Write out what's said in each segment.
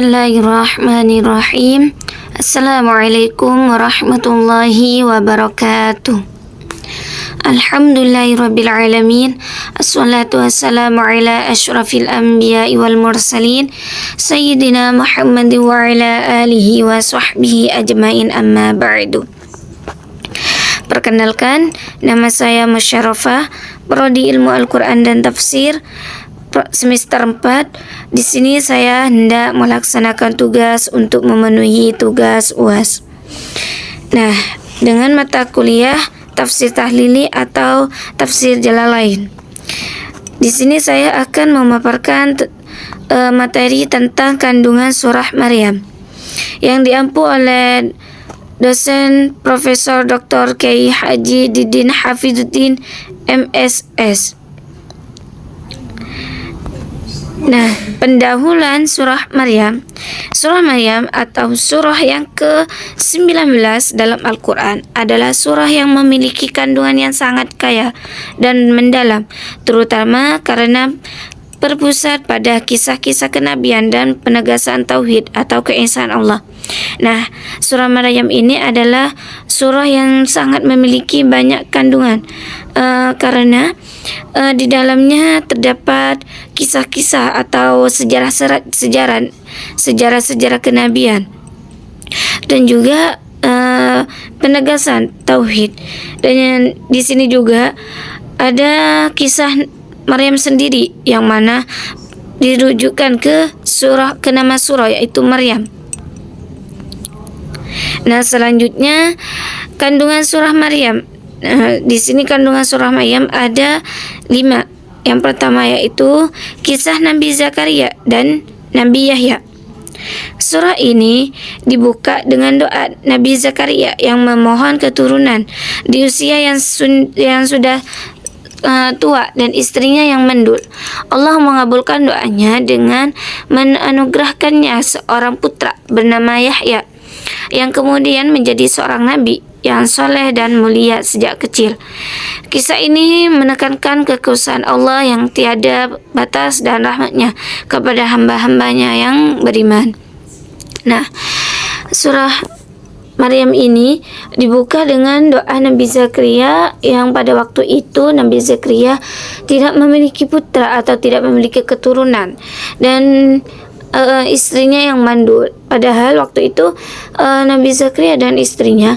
Bismillahirrahmanirrahim. Assalamualaikum warahmatullahi wabarakatuh. Alhamdulillahirrabbilalamin. Assalatu wassalamu ala ashrafil anbiya'i wal mursalin Sayyidina Muhammad wa ala alihi wa sahbihi ajmain, amma ba'du. Perkenalkan, nama saya Musyarafah, Prodi Ilmu Al-Quran dan Tafsir semester 4. Di sini saya hendak melaksanakan tugas untuk memenuhi tugas UAS. Nah, dengan mata kuliah Tafsir Tahlili atau Tafsir Jalalain. Di sini saya akan memaparkan materi tentang kandungan surah Maryam yang diampu oleh dosen Profesor Dr. Kiai Haji Didin Hafizuddin MSS. Nah, pendahuluan surah Maryam. Surah Maryam atau surah yang ke-19 dalam Al-Quran adalah surah yang memiliki kandungan yang sangat kaya dan mendalam, terutama karena berpusat pada kisah-kisah kenabian dan penegasan tauhid atau keesaan Allah. Nah, surah Maryam ini adalah surah yang sangat memiliki banyak kandungan karena di dalamnya terdapat kisah-kisah atau sejarah kenabian dan juga penegasan tauhid. Dan di sini juga ada kisah Maryam sendiri yang mana dirujukkan ke nama surah, yaitu Maryam. Nah, selanjutnya kandungan surah Maryam. Di sini kandungan surah Maryam ada 5. Yang pertama yaitu kisah Nabi Zakaria dan Nabi Yahya. Surah ini dibuka dengan doa Nabi Zakaria yang memohon keturunan di usia yang sudah tua dan istrinya yang mendul. Allah mengabulkan doanya dengan menganugerahkannya seorang putra bernama Yahya yang kemudian menjadi seorang nabi yang soleh dan mulia sejak kecil. Kisah ini menekankan kekuasaan Allah yang tiada batas dan rahmatnya kepada hamba-hambanya yang beriman. Nah, surah Maryam ini dibuka dengan doa Nabi Zakaria yang pada waktu itu Nabi Zakaria tidak memiliki putra atau tidak memiliki keturunan dan istrinya yang mandul. Padahal waktu itu Nabi Zakaria dan istrinya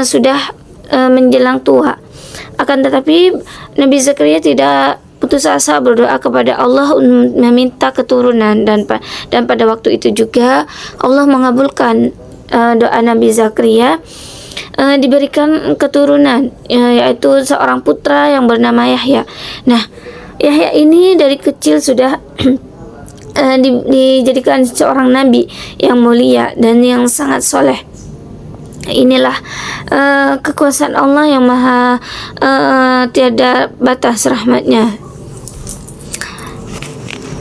sudah menjelang tua. Akan tetapi Nabi Zakaria tidak putus asa berdoa kepada Allah meminta keturunan dan pada waktu itu juga Allah mengabulkan doa Nabi Zakaria, diberikan keturunan yaitu seorang putra yang bernama Yahya. Nah, Yahya ini dari kecil sudah dijadikan seorang nabi yang mulia dan yang sangat soleh. Inilah kekuasaan Allah yang maha tiada batas rahmatnya.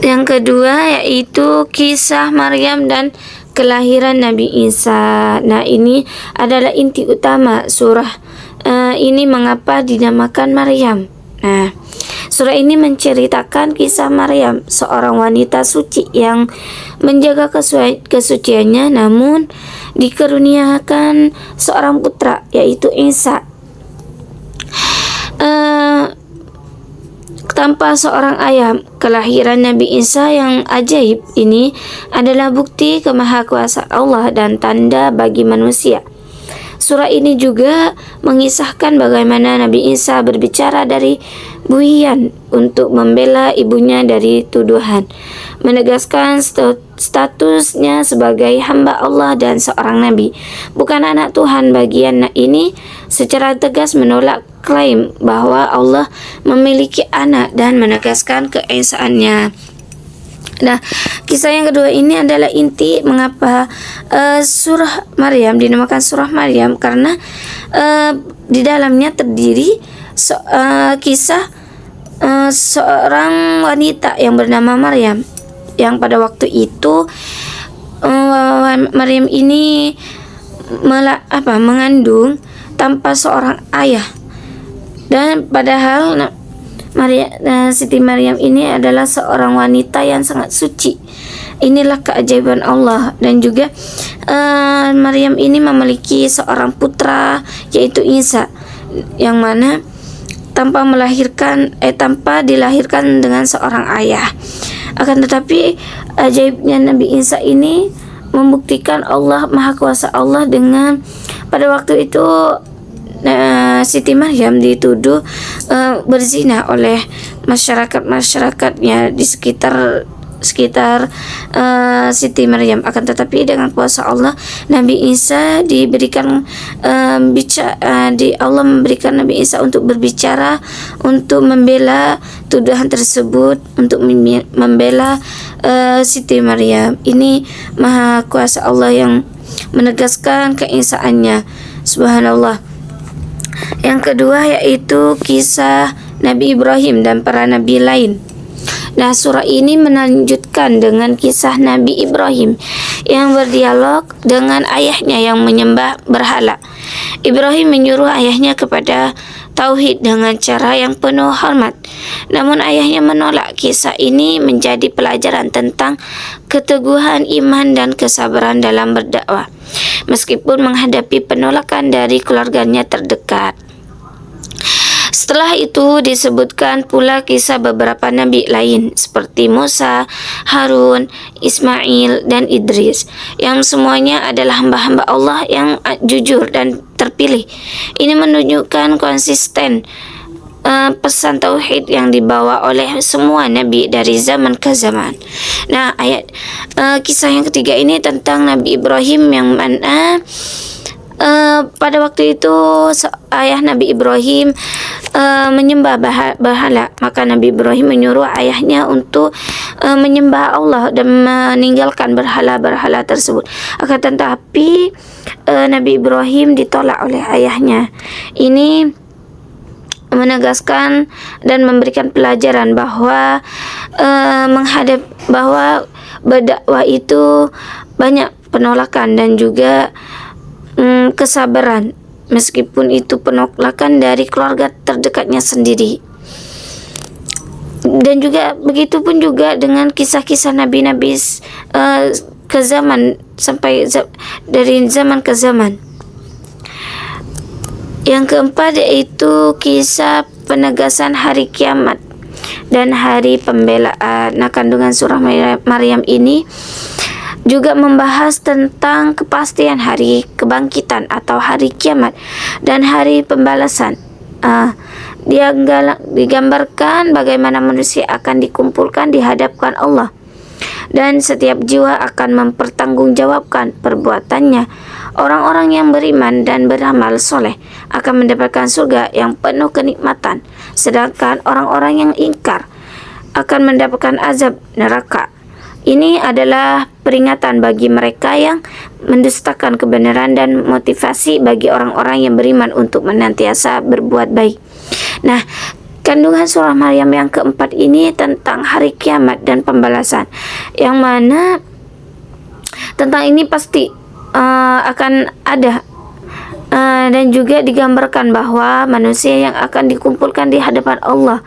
Yang kedua yaitu kisah Maryam dan kelahiran Nabi Isa. Nah, ini adalah inti utama surah ini mengapa dinamakan Maryam. Nah, surah ini menceritakan kisah Maryam, seorang wanita suci yang menjaga kesuciannya namun dikaruniakan seorang putra yaitu Isa. Tanpa seorang ayah, kelahiran Nabi Isa yang ajaib ini adalah bukti kemahakuasaan Allah dan tanda bagi manusia. Surah ini juga mengisahkan bagaimana Nabi Isa berbicara dari buian untuk membela ibunya dari tuduhan, menegaskan statusnya sebagai hamba Allah dan seorang nabi, bukan anak Tuhan. Bagian ini secara tegas menolak klaim bahwa Allah memiliki anak dan menegaskan keesaannya. Nah, kisah yang kedua ini adalah inti mengapa surah Maryam dinamakan surah Maryam, karena di dalamnya terdiri kisah seorang wanita yang bernama Maryam yang pada waktu itu Maryam ini mengandung tanpa seorang ayah, dan padahal Siti Maryam ini adalah seorang wanita yang sangat suci, inilah keajaiban Allah. Dan juga Maryam ini memiliki seorang putra yaitu Isa, yang mana tanpa dilahirkan dengan seorang ayah. Akan tetapi ajaibnya Nabi Isa ini membuktikan Allah, Maha Kuasa Allah, dengan pada waktu itu Siti Maryam dituduh berzina oleh masyarakatnya di sekitar Siti Maryam. Akan tetapi dengan kuasa Allah, Nabi Isa diberikan Allah memberikan Nabi Isa untuk berbicara, untuk membela tuduhan tersebut, untuk membela Siti Maryam. Ini Maha Kuasa Allah yang menegaskan keesaannya. Subhanallah. Yang kedua yaitu kisah Nabi Ibrahim dan para nabi lain. Nah, surah ini melanjutkan dengan kisah Nabi Ibrahim yang berdialog dengan ayahnya yang menyembah berhala. Ibrahim menyuruh ayahnya kepada tauhid dengan cara yang penuh hormat. Namun ayahnya menolak. Kisah ini menjadi pelajaran tentang keteguhan iman dan kesabaran dalam berdakwah, meskipun menghadapi penolakan dari keluarganya terdekat. Setelah itu disebutkan pula kisah beberapa nabi lain seperti Musa, Harun, Ismail, dan Idris, yang semuanya adalah hamba-hamba Allah yang jujur dan terpilih. Ini menunjukkan konsisten pesan tauhid yang dibawa oleh semua nabi dari zaman ke zaman. Nah, kisah yang ketiga ini tentang Nabi Ibrahim, yang mana pada waktu itu ayah Nabi Ibrahim menyembah berhala. Maka Nabi Ibrahim menyuruh ayahnya untuk menyembah Allah dan meninggalkan berhala-berhala tersebut. Akan tetapi Nabi Ibrahim ditolak oleh ayahnya. Ini menegaskan dan memberikan pelajaran bahwa bahwa berdakwah itu banyak penolakan dan juga kesabaran, meskipun itu penolakan dari keluarga terdekatnya sendiri. Dan juga begitu pun juga dengan kisah-kisah nabi-nabi ke zaman sampai dari zaman ke zaman. Yang keempat yaitu kisah penegasan hari kiamat dan hari pembelaan. Nah, kandungan surah Maryam ini juga membahas tentang kepastian hari kebangkitan atau hari kiamat dan hari pembalasan. Dia digambarkan bagaimana manusia akan dikumpulkan di hadapan Allah, dan setiap jiwa akan mempertanggungjawabkan perbuatannya. Orang-orang yang beriman dan beramal soleh akan mendapatkan surga yang penuh kenikmatan, sedangkan orang-orang yang ingkar akan mendapatkan azab neraka. Ini adalah peringatan bagi mereka yang mendustakan kebenaran dan motivasi bagi orang-orang yang beriman untuk menantiasa berbuat baik. Nah, kandungan surah Maryam yang keempat ini tentang hari kiamat dan pembalasan, yang mana tentang ini pasti akan ada, dan juga digambarkan bahwa manusia yang akan dikumpulkan di hadapan Allah.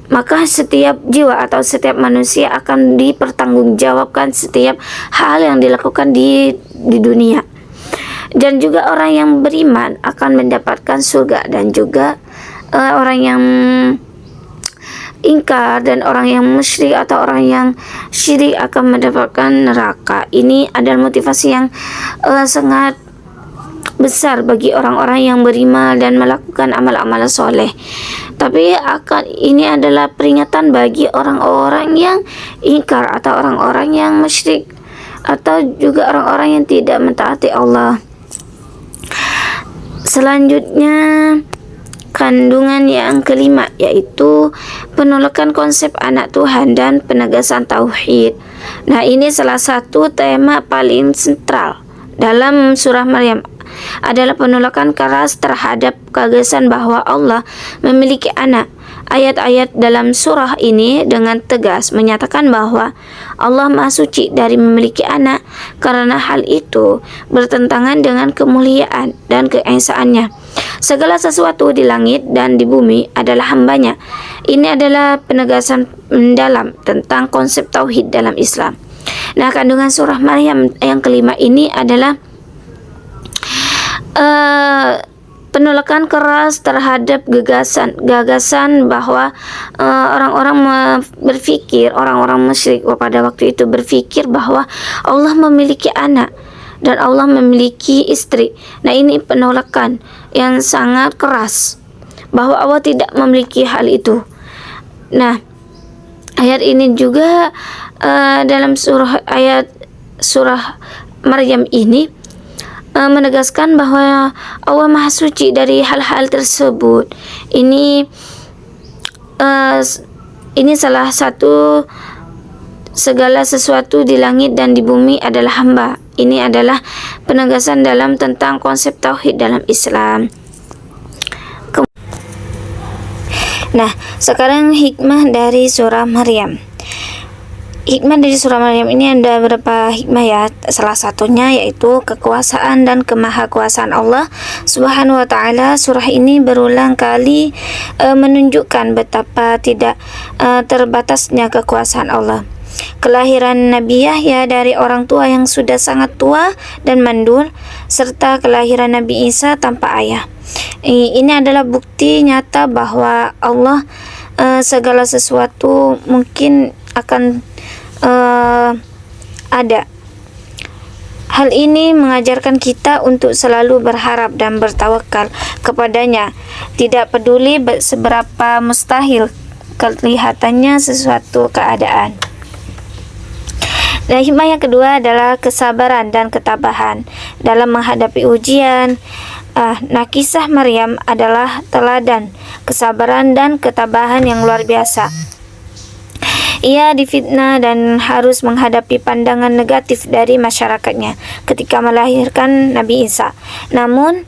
Maka setiap jiwa atau setiap manusia akan dipertanggungjawabkan setiap hal yang dilakukan di dunia. Dan juga orang yang beriman akan mendapatkan surga, dan juga orang yang ingkar dan orang yang musyrik atau orang yang syirik akan mendapatkan neraka. Ini adalah motivasi yang sangat besar bagi orang-orang yang beriman dan melakukan amal-amal soleh. Tapi ini adalah peringatan bagi orang-orang yang ingkar atau orang-orang yang musyrik atau juga orang-orang yang tidak mentaati Allah. Selanjutnya kandungan yang kelima yaitu penolakan konsep anak Tuhan dan penegasan tauhid. Nah, ini salah satu tema paling sentral dalam surah Maryam adalah penolakan keras terhadap gagasan bahwa Allah memiliki anak. Ayat-ayat dalam surah ini dengan tegas menyatakan bahwa Allah Maha Suci dari memiliki anak, karena hal itu bertentangan dengan kemuliaan dan keesaannya. Segala sesuatu di langit dan di bumi adalah hambanya. Ini adalah penegasan mendalam tentang konsep tauhid dalam Islam. Nah, kandungan surah Maryam yang kelima ini adalah penolakan keras terhadap gagasan bahwa orang-orang berpikir, orang-orang musyrik pada waktu itu berpikir bahwa Allah memiliki anak dan Allah memiliki istri. Nah, ini penolakan yang sangat keras bahwa Allah tidak memiliki hal itu. Nah, ayat ini juga dalam surah Maryam ini menegaskan bahwa Allah Maha Suci dari hal-hal tersebut. Ini salah satu, segala sesuatu di langit dan di bumi adalah hamba. Ini adalah penegasan dalam tentang konsep tauhid dalam Islam. Nah, sekarang hikmah dari surah Maryam. Hikmah dari surah Maryam ini ada beberapa hikmah ya. Salah satunya yaitu kekuasaan dan kemahakuasaan Allah Subhanahu wa taala. Surah ini berulang kali menunjukkan betapa tidak terbatasnya kekuasaan Allah. Kelahiran Nabi Yahya dari orang tua yang sudah sangat tua dan mandul, serta kelahiran Nabi Isa tanpa ayah. Ini adalah bukti nyata bahwa Allah segala sesuatu mungkin akan ada. Hal ini mengajarkan kita untuk selalu berharap dan bertawakal kepadanya, tidak peduli seberapa mustahil kelihatannya sesuatu keadaan. Dan hikmah yang kedua adalah kesabaran dan ketabahan dalam menghadapi ujian. Nah, kisah Maryam adalah teladan kesabaran dan ketabahan yang luar biasa. Ia difitnah dan harus menghadapi pandangan negatif dari masyarakatnya ketika melahirkan Nabi Isa. Namun,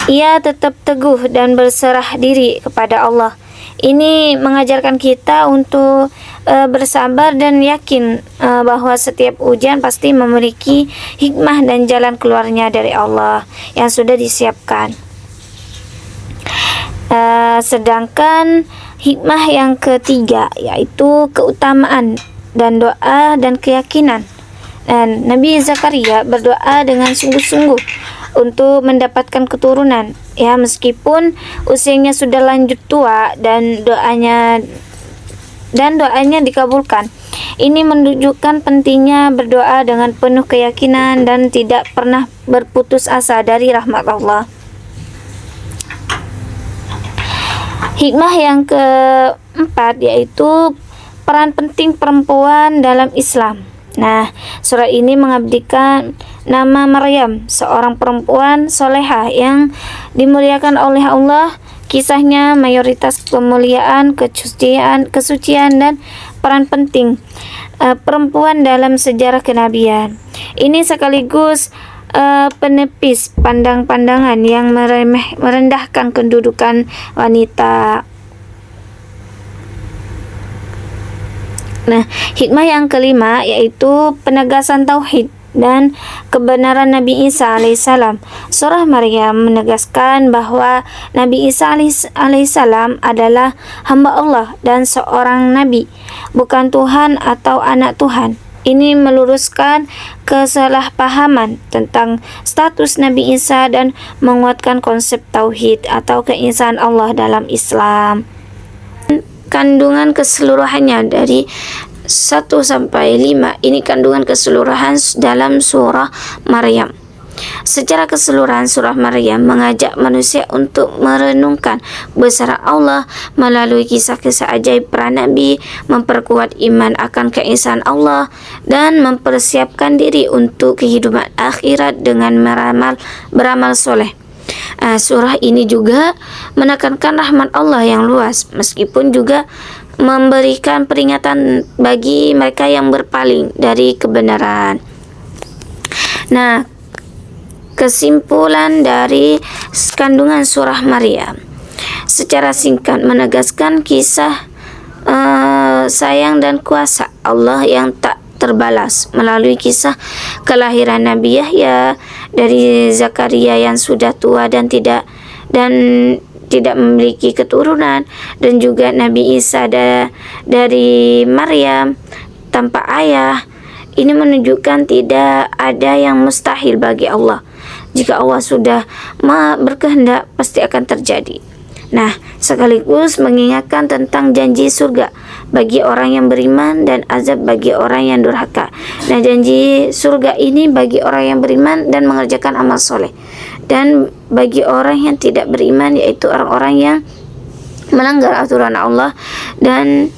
ia tetap teguh dan berserah diri kepada Allah. Ini mengajarkan kita untuk bersabar dan yakin bahwa setiap ujian pasti memiliki hikmah dan jalan keluarnya dari Allah yang sudah disiapkan. Sedangkan hikmah yang ketiga yaitu keutamaan dan doa dan keyakinan. Dan Nabi Zakaria berdoa dengan sungguh-sungguh untuk mendapatkan keturunan, ya, meskipun usianya sudah lanjut tua dan doanya dikabulkan. Ini menunjukkan pentingnya berdoa dengan penuh keyakinan dan tidak pernah berputus asa dari rahmat Allah. Hikmah yang keempat yaitu peran penting perempuan dalam Islam. Nah, surah ini mengabdikan nama Maryam, seorang perempuan solehah yang dimuliakan oleh Allah. Kisahnya mayoritas kemuliaan, kesucian dan peran penting perempuan dalam sejarah kenabian. Ini sekaligus penepis pandangan yang merendahkan kedudukan wanita. Nah, hikmah yang kelima yaitu penegasan tauhid dan kebenaran Nabi Isa alaihissalam. Surah Maryam menegaskan bahwa Nabi Isa alaihissalam adalah hamba Allah dan seorang nabi, bukan Tuhan atau anak Tuhan. Ini meluruskan kesalahpahaman tentang status Nabi Isa dan menguatkan konsep tauhid atau keesaan Allah dalam Islam. Kandungan keseluruhannya dari 1 sampai 5 ini kandungan keseluruhan dalam surah Maryam. Secara keseluruhan surah Maryam mengajak manusia untuk merenungkan besar Allah melalui kisah-kisah ajaib para nabi, memperkuat iman akan keesaan Allah dan mempersiapkan diri untuk kehidupan akhirat dengan beramal soleh. Surah ini juga menekankan rahmat Allah yang luas, meskipun juga memberikan peringatan bagi mereka yang berpaling dari kebenaran. Nah, kesimpulan dari kandungan surah Maryam secara singkat menegaskan kisah sayang dan kuasa Allah yang tak terbalas melalui kisah kelahiran Nabi Yahya dari Zakaria yang sudah tua dan tidak dan tidak memiliki keturunan, dan juga Nabi Isa dari Maryam tanpa ayah. Ini menunjukkan tidak ada yang mustahil bagi Allah. Jika Allah sudah berkehendak, pasti akan terjadi. Nah, sekaligus mengingatkan tentang janji surga bagi orang yang beriman dan azab bagi orang yang durhaka. Nah, janji surga ini bagi orang yang beriman dan mengerjakan amal soleh, dan bagi orang yang tidak beriman, yaitu orang-orang yang melanggar aturan Allah dan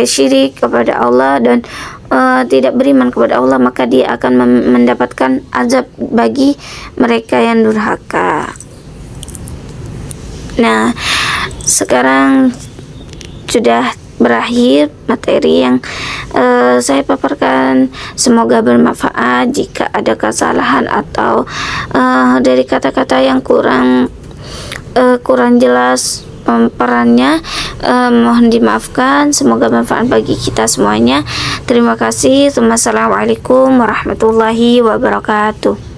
syirik kepada Allah dan tidak beriman kepada Allah, maka dia akan mendapatkan azab bagi mereka yang durhaka. Nah, sekarang sudah berakhir materi yang saya paparkan. Semoga bermanfaat. Jika ada kesalahan atau dari kata-kata yang kurang jelas perannya, mohon dimaafkan. Semoga bermanfaat bagi kita semuanya. Terima kasih. Wassalamualaikum warahmatullahi wabarakatuh.